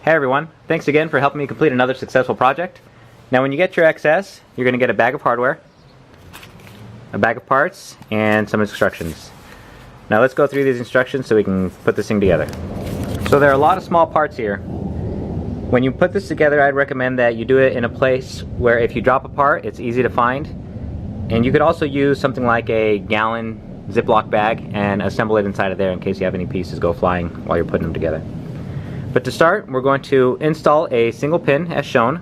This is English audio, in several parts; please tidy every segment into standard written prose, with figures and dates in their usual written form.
Hey everyone, thanks again for helping me complete another successful project. Now when you get your XS, you're going to get a bag of hardware, a bag of parts, and some instructions. Now let's go through these instructions so we can put this thing together. So there are a lot of small parts here. When you put this together, I'd recommend that you do it in a place where if you drop a part, it's easy to find. And you could also use something like a gallon Ziploc bag and assemble it inside of there in case you have any pieces go flying while you're putting them together. But to start, we're going to install a single pin as shown.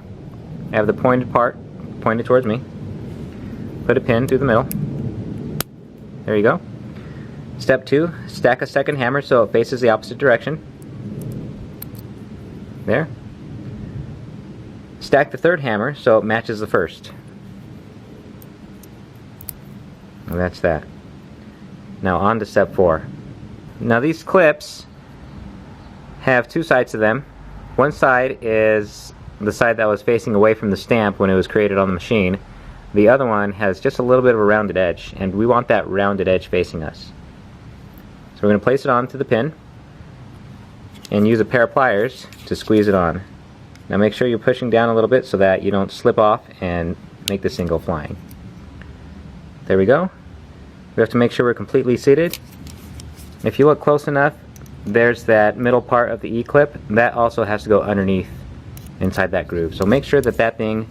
I have the pointed part pointed towards me. Put a pin through the middle. There you go. Step 2, stack a second hammer so it faces the opposite direction. There. Stack the third hammer so it matches the first. And that's that. Now on to step 4. Now these clips have two sides to them. One side is the side that was facing away from the stamp when it was created on the machine. The other one has just a little bit of a rounded edge, and we want that rounded edge facing us. So we're going to place it onto the pin and use a pair of pliers to squeeze it on. Now make sure you're pushing down a little bit so that you don't slip off and make this thing go flying. There we go. We have to make sure we're completely seated. If you look close enough, there's that middle part of the E-clip. That also has to go underneath inside that groove. So make sure that that thing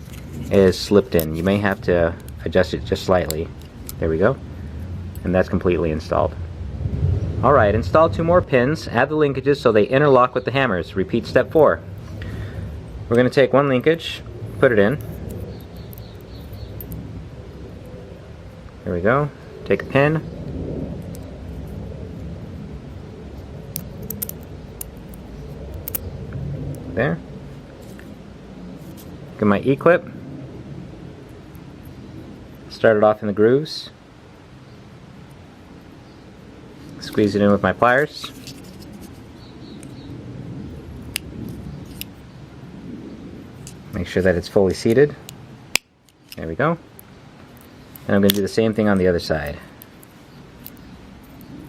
is slipped in. You may have to adjust it just slightly. There we go. And that's completely installed. Alright, install 2 more pins. Add the linkages so they interlock with the hammers. Repeat step 4. We're going to take one linkage, put it in. There we go. Take a pin. There. Get my E-clip. Start it off in the grooves. Squeeze it in with my pliers. Make sure that it's fully seated. There we go. And I'm going to do the same thing on the other side.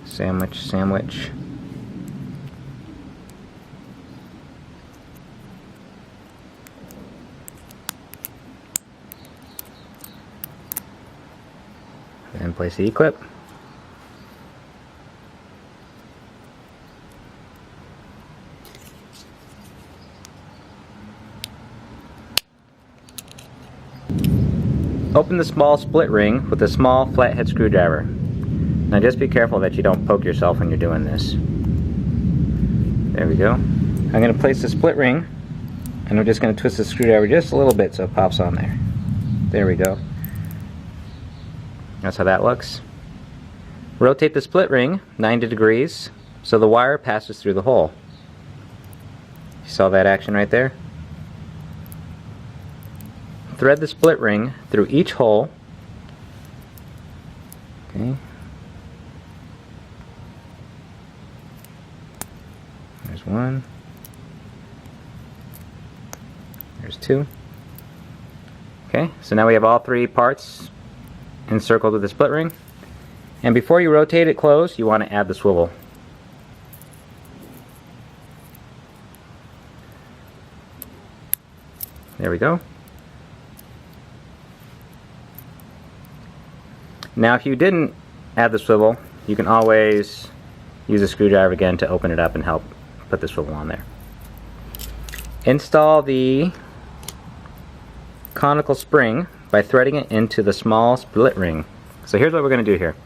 Sandwich, sandwich. And place the E-clip. Open the small split ring with a small flathead screwdriver. Now just be careful that you don't poke yourself when you're doing this. There we go. I'm going to place the split ring and I'm just going to twist the screwdriver just a little bit so it pops on there. There we go. That's how that looks. Rotate the split ring 90 degrees so the wire passes through the hole. You saw that action right there? Thread the split ring through each hole. Okay. There's one. There's 2. Okay, so now we have all 3 parts encircled with the split ring. And before you rotate it close, you want to add the swivel. There we go. Now if you didn't add the swivel, you can always use a screwdriver again to open it up and help put the swivel on there. Install the conical spring by threading it into the small split ring. So here's what we're going to do here.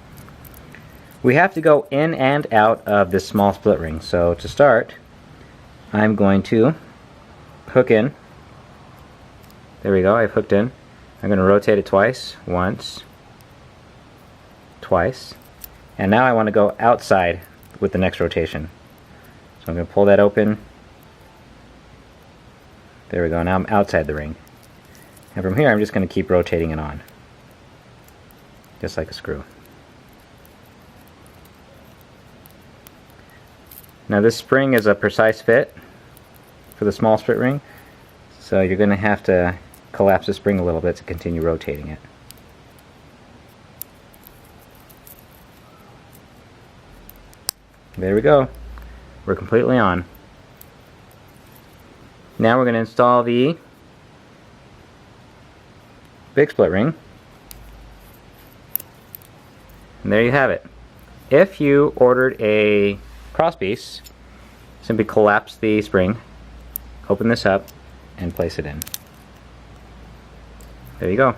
We have to go in and out of this small split ring. So to start, I'm going to hook in. There we go, I've hooked in. I'm going to rotate it twice. Once, twice. And now I want to go outside with the next rotation. So I'm going to pull that open. There we go, now I'm outside the ring. And from here I'm just going to keep rotating it on. Just like a screw. Now this spring is a precise fit for the small split ring, so you're going to have to collapse the spring a little bit to continue rotating it. There we go. We're completely on. Now we're going to install the big split ring. And there you have it. If you ordered a crosspiece, simply collapse the spring, open this up, and place it in. There you go.